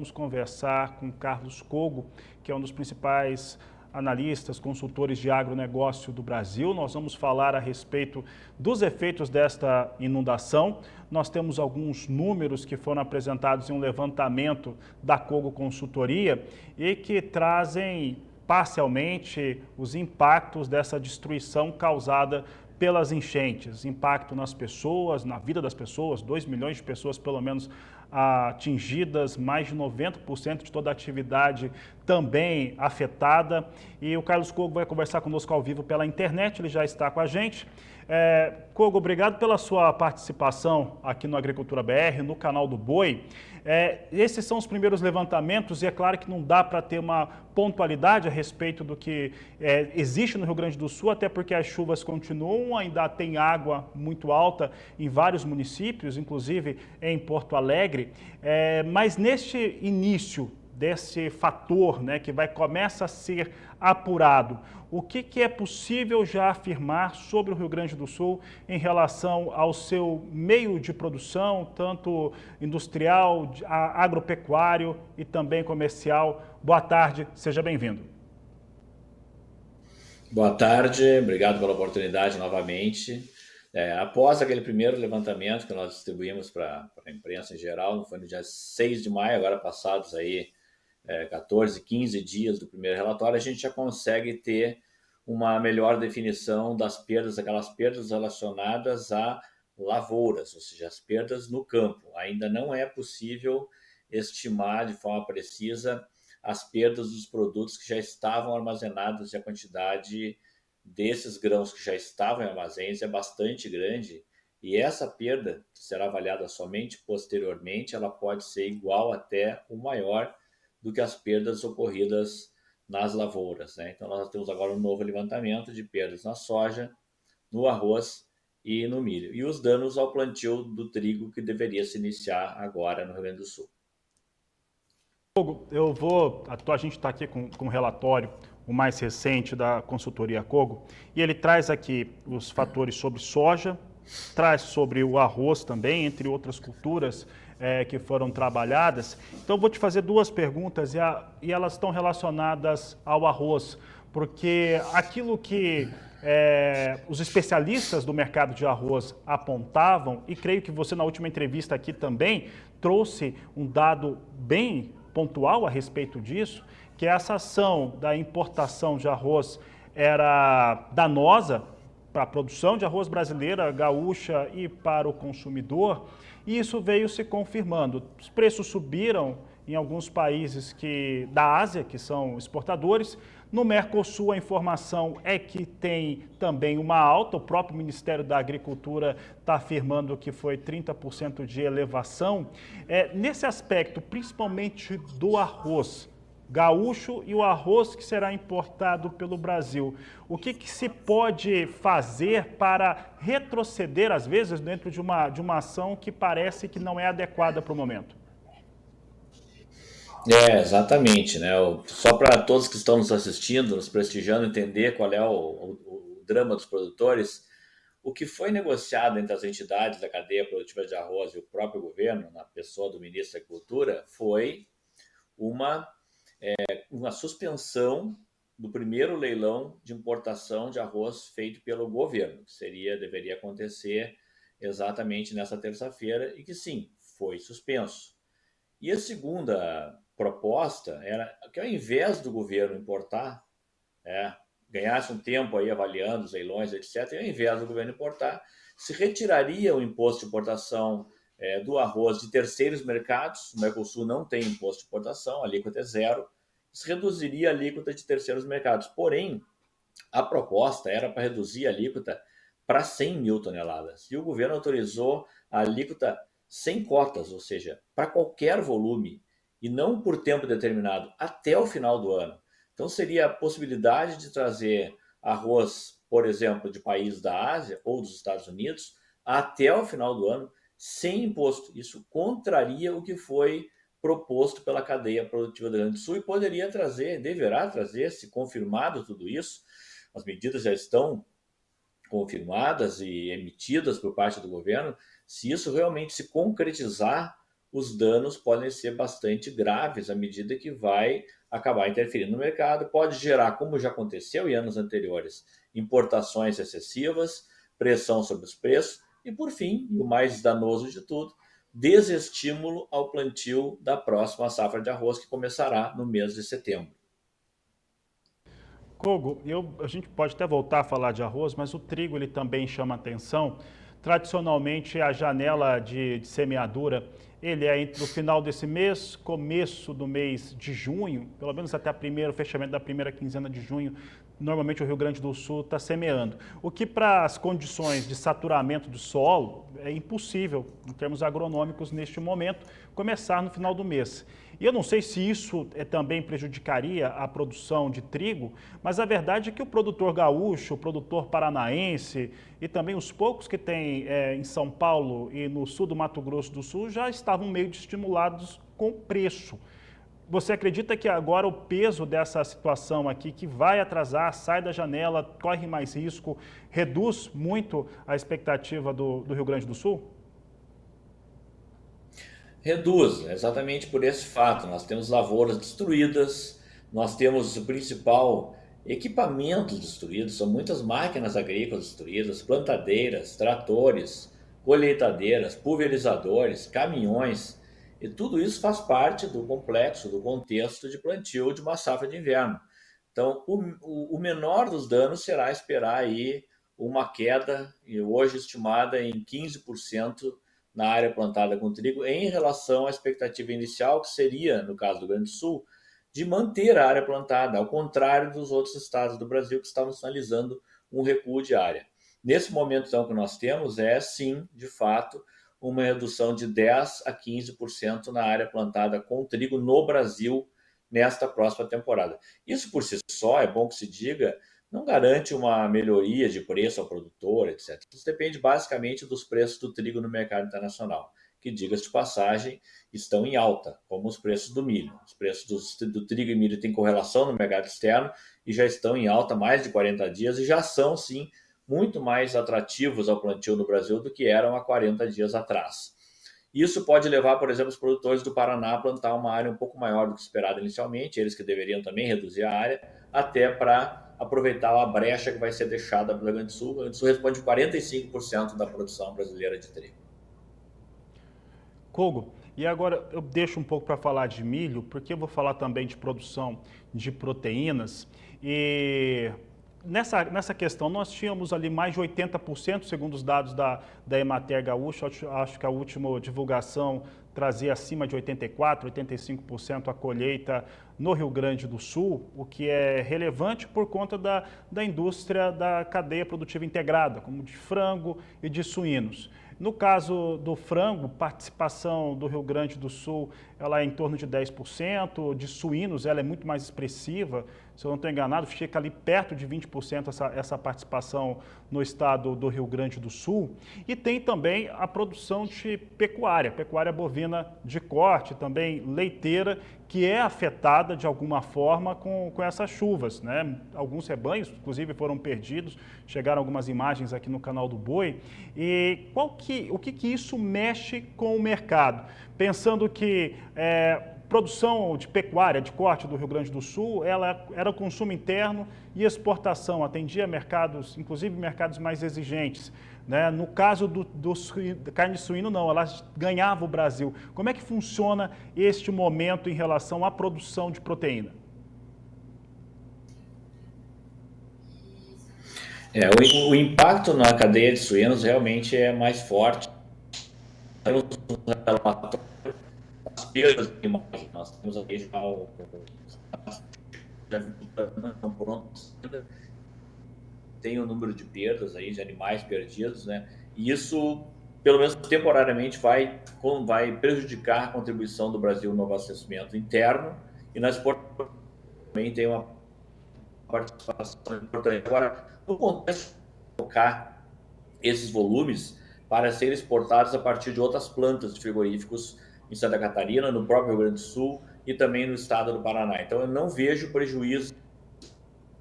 vamos conversar com Carlos Cogo, que é um dos principais analistas, consultores de agronegócio do Brasil. Nós vamos falar a respeito dos efeitos desta inundação. Nós temos alguns números que foram apresentados em um levantamento da Cogo Consultoria e que trazem parcialmente os impactos dessa destruição causada pelas enchentes, impacto nas pessoas, na vida das pessoas, 2 milhões de pessoas pelo menos atingidas, mais de 90% de toda a atividade também afetada. E o Carlos Cogo vai conversar conosco ao vivo pela internet, ele já está com a gente. Cogo, obrigado pela sua participação aqui no Agricultura BR, no canal do Boi. Esses são os primeiros levantamentos e é claro que não dá para ter uma pontualidade a respeito do que existe no Rio Grande do Sul, até porque as chuvas continuam, ainda tem água muito alta em vários municípios, inclusive em Porto Alegre, mas neste início desse fator, né, que começa a ser apurado, o que é possível já afirmar sobre o Rio Grande do Sul em relação ao seu meio de produção, tanto industrial, agropecuário e também comercial? Boa tarde, seja bem-vindo. Boa tarde, obrigado pela oportunidade novamente. Após aquele primeiro levantamento que nós distribuímos para a imprensa em geral, foi no dia 6 de maio, agora passados aí 14, 15 dias do primeiro relatório, a gente já consegue ter uma melhor definição das perdas, aquelas perdas relacionadas a lavouras, ou seja, as perdas no campo. Ainda não é possível estimar de forma precisa as perdas dos produtos que já estavam armazenados, e a quantidade desses grãos que já estavam em armazéns é bastante grande, e essa perda, que será avaliada somente posteriormente, ela pode ser igual até ou maior do que as perdas ocorridas nas lavouras, né? Então nós temos agora um novo levantamento de perdas na soja, no arroz e no milho, e os danos ao plantio do trigo, que deveria se iniciar agora no Rio Grande do Sul. Cogo, a gente está aqui com um relatório, o mais recente da consultoria Cogo, e ele traz aqui os fatores sobre soja, traz sobre o arroz também, entre outras culturas que foram trabalhadas. Então, vou te fazer duas perguntas e elas estão relacionadas ao arroz, porque aquilo que os especialistas do mercado de arroz apontavam, e creio que você na última entrevista aqui também trouxe um dado bem pontual a respeito disso, que essa ação da importação de arroz era danosa para a produção de arroz brasileira, gaúcha e para o consumidor, e isso veio se confirmando. Os preços subiram em alguns países da Ásia, que são exportadores. No Mercosul, a informação é que tem também uma alta, o próprio Ministério da Agricultura está afirmando que foi 30% de elevação. Nesse aspecto, principalmente do arroz gaúcho e o arroz que será importado pelo Brasil, o que se pode fazer para retroceder, às vezes, dentro de uma ação que parece que não é adequada para o momento? Exatamente, né? Só para todos que estão nos assistindo, nos prestigiando, entender qual é o drama dos produtores, o que foi negociado entre as entidades da cadeia produtiva de arroz e o próprio governo, na pessoa do ministro da Agricultura, foi uma suspensão do primeiro leilão de importação de arroz feito pelo governo, que deveria acontecer exatamente nessa terça-feira, e que sim, foi suspenso. E a segunda proposta era que, ao invés do governo importar, ganhasse um tempo aí avaliando os leilões, etc., e ao invés do governo importar, se retiraria o imposto de importação do arroz de terceiros mercados. O Mercosul não tem imposto de importação, a alíquota é zero, se reduziria a alíquota de terceiros mercados. Porém, a proposta era para reduzir a alíquota para 100 mil toneladas, e o governo autorizou a alíquota sem cotas, ou seja, para qualquer volume, e não por tempo determinado, até o final do ano. Então seria a possibilidade de trazer arroz, por exemplo, de países da Ásia ou dos Estados Unidos, até o final do ano, sem imposto. Isso contraria o que foi proposto pela cadeia produtiva do Rio Grande do Sul, e poderia trazer, deverá trazer, se confirmado tudo isso, as medidas já estão confirmadas e emitidas por parte do governo. Se isso realmente se concretizar, os danos podem ser bastante graves à medida que vai acabar interferindo no mercado. Pode gerar, como já aconteceu em anos anteriores, importações excessivas, pressão sobre os preços e, por fim, e o mais danoso de tudo, desestímulo ao plantio da próxima safra de arroz, que começará no mês de setembro. Kogo, a gente pode até voltar a falar de arroz, mas o trigo ele também chama atenção. Tradicionalmente, a janela de semeadura, ele é entre o final desse mês, começo do mês de junho, pelo menos até o fechamento da primeira quinzena de junho, normalmente o Rio Grande do Sul está semeando. O que para as condições de saturamento do solo é impossível, em termos agronômicos, neste momento, começar no final do mês. E eu não sei se isso também prejudicaria a produção de trigo, mas a verdade é que o produtor gaúcho, o produtor paranaense e também os poucos que tem em São Paulo e no sul do Mato Grosso do Sul já estavam meio estimulados com o preço. Você acredita que agora o peso dessa situação aqui, que vai atrasar, sai da janela, corre mais risco, reduz muito a expectativa do Rio Grande do Sul? Reduz, exatamente por esse fato. Nós temos lavouras destruídas, nós temos o principal equipamentos destruídos, são muitas máquinas agrícolas destruídas, plantadeiras, tratores, colheitadeiras, pulverizadores, caminhões, e tudo isso faz parte do complexo, do contexto de plantio de uma safra de inverno. Então, o menor dos danos será esperar aí uma queda, hoje estimada em 15% na área plantada com trigo, em relação à expectativa inicial, que seria, no caso do Rio Grande do Sul, de manter a área plantada, ao contrário dos outros estados do Brasil que estavam sinalizando um recuo de área. Nesse momento, então, que nós temos é, sim, de fato, uma redução de 10 a 15% na área plantada com trigo no Brasil nesta próxima temporada. Isso por si só, é bom que se diga, não garante uma melhoria de preço ao produtor, etc. Isso depende basicamente dos preços do trigo no mercado internacional, que, diga-se de passagem, estão em alta, como os preços do milho. Os preços do trigo e milho têm correlação no mercado externo e já estão em alta há mais de 40 dias e já são, sim, muito mais atrativos ao plantio no Brasil do que eram há 40 dias atrás. Isso pode levar, por exemplo, os produtores do Paraná a plantar uma área um pouco maior do que esperado inicialmente, eles que deveriam também reduzir a área, até para aproveitar a brecha que vai ser deixada pelo Rio Grande do Sul. O Rio Grande do Sul responde 45% da produção brasileira de trigo. Kogo, e agora eu deixo um pouco para falar de milho, porque eu vou falar também de produção de proteínas. E nessa questão, nós tínhamos ali mais de 80%, segundo os dados da Emater Gaúcho, acho que a última divulgação trazia acima de 84%, 85% a colheita no Rio Grande do Sul, o que é relevante por conta da indústria da cadeia produtiva integrada, como de frango e de suínos. No caso do frango, participação do Rio Grande do Sul ela é em torno de 10%, de suínos ela é muito mais expressiva, se eu não estou enganado, fica ali perto de 20% essa participação no estado do Rio Grande do Sul. E tem também a produção de pecuária bovina de corte, também leiteira, que é afetada de alguma forma com essas chuvas, né? Alguns rebanhos, inclusive, foram perdidos, chegaram algumas imagens aqui no canal do Boi. E o que isso mexe com o mercado? Pensando que produção de pecuária, de corte do Rio Grande do Sul, ela era consumo interno e exportação, atendia mercados, inclusive mercados mais exigentes. Né? No caso da carne de suíno, não, ela ganhava o Brasil. Como é que funciona este momento em relação à produção de proteína? O impacto na cadeia de suínos realmente é mais forte. Temos as perdas de imagem, nós temos aqui já prontos, tem o número de perdas aí de animais perdidos, né? E isso, pelo menos temporariamente, vai prejudicar a contribuição do Brasil no abastecimento interno e na exportação também tem uma participação importante. Agora, no contexto de colocar esses volumes para serem exportados a partir de outras plantas de frigoríficos em Santa Catarina, no próprio Rio Grande do Sul e também no estado do Paraná. Então, eu não vejo prejuízo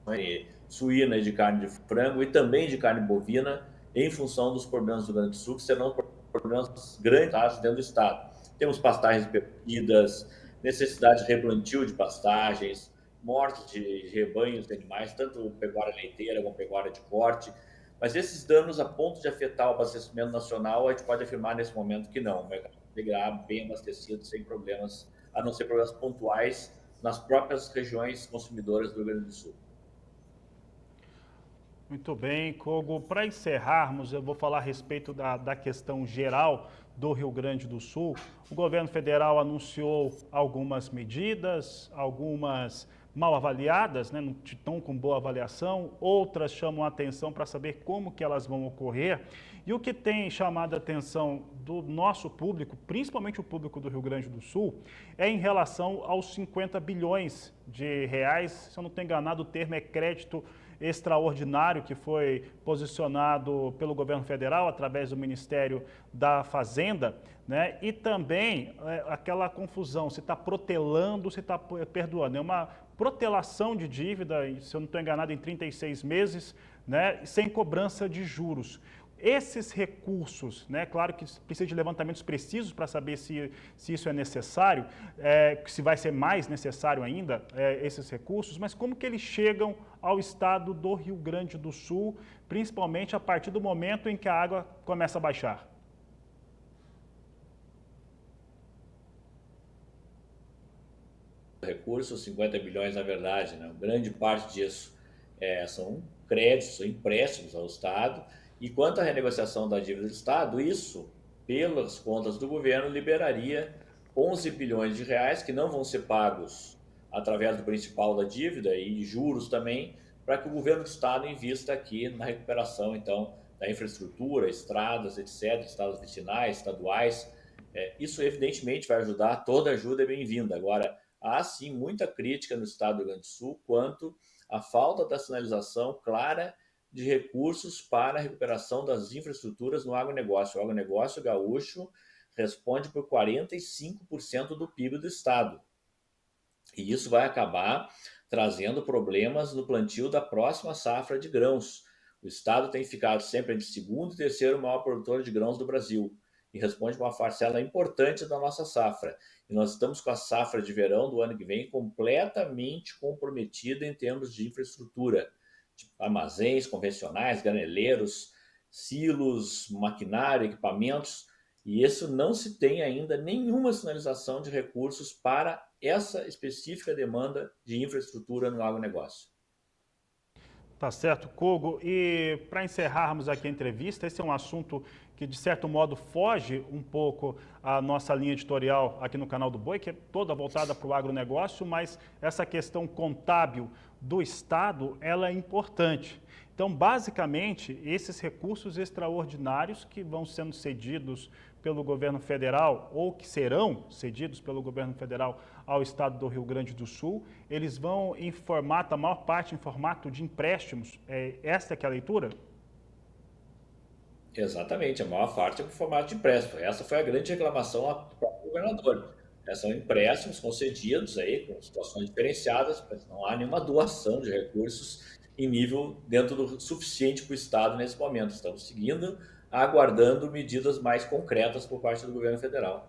de suína e de carne de frango e também de carne bovina em função dos problemas do Rio Grande do Sul, que serão problemas grandes dentro do estado. temos pastagens perdidas, necessidade de replantio de pastagens, mortes de rebanhos de animais, tanto pecuária leiteira como pecuária de corte. Mas esses danos a ponto de afetar o abastecimento nacional, a gente pode afirmar nesse momento que não. O mercado seguirá bem abastecido, sem problemas, a não ser problemas pontuais nas próprias regiões consumidoras do Rio Grande do Sul. Muito bem, Kogo. Para encerrarmos, eu vou falar a respeito da questão geral do Rio Grande do Sul. O governo federal anunciou algumas medidas, algumas mal avaliadas, né, não estão com boa avaliação, outras chamam a atenção para saber como que elas vão ocorrer. E o que tem chamado a atenção do nosso público, principalmente o público do Rio Grande do Sul, é em relação aos 50 bilhões de reais, se eu não estou enganado, o termo é crédito extraordinário que foi posicionado pelo governo federal através do Ministério da Fazenda, né? E também aquela confusão, se está protelando, se está perdoando. É uma protelação de dívida, se eu não estou enganado, em 36 meses, né? Sem cobrança de juros. Esses recursos, né, claro que precisa de levantamentos precisos para saber se isso é necessário, se vai ser mais necessário ainda esses recursos, mas como que eles chegam ao estado do Rio Grande do Sul, principalmente a partir do momento em que a água começa a baixar? Recursos, 50 bilhões na verdade, né? Grande parte disso são créditos, são empréstimos ao Estado. E quanto à renegociação da dívida do Estado, isso, pelas contas do governo, liberaria 11 bilhões de reais que não vão ser pagos através do principal da dívida e juros também, para que o governo do Estado invista aqui na recuperação, então, da infraestrutura, estradas, etc., estradas vicinais, estaduais. Isso, evidentemente, vai ajudar, toda ajuda é bem-vinda. Agora, há sim muita crítica no Estado do Rio Grande do Sul quanto à falta da sinalização clara de recursos para a recuperação das infraestruturas no agronegócio. O agronegócio gaúcho responde por 45% do PIB do Estado. E isso vai acabar trazendo problemas no plantio da próxima safra de grãos. O Estado tem ficado sempre entre segundo e terceiro maior produtor de grãos do Brasil e responde por uma parcela importante da nossa safra. E nós estamos com a safra de verão do ano que vem completamente comprometida em termos de infraestrutura, de armazéns convencionais, graneleiros, silos, maquinário, equipamentos, e isso não se tem ainda nenhuma sinalização de recursos para essa específica demanda de infraestrutura no agronegócio. Tá certo, Kogo. E para encerrarmos aqui a entrevista, esse é um assunto que, de certo modo, foge um pouco à nossa linha editorial aqui no canal do Boi, que é toda voltada para o agronegócio, mas essa questão contábil do Estado, ela é importante. Então, basicamente, esses recursos extraordinários que vão sendo cedidos pelo governo federal ou que serão cedidos pelo governo federal ao estado do Rio Grande do Sul, eles vão em formato, a maior parte em formato de empréstimos. Esta é que é a leitura? Exatamente, a maior parte é por formato de empréstimo. Essa foi a grande reclamação ao próprio governador. São empréstimos concedidos aí com situações diferenciadas, mas não há nenhuma doação de recursos em nível dentro do suficiente para o Estado nesse momento. Estamos seguindo, aguardando medidas mais concretas por parte do governo federal.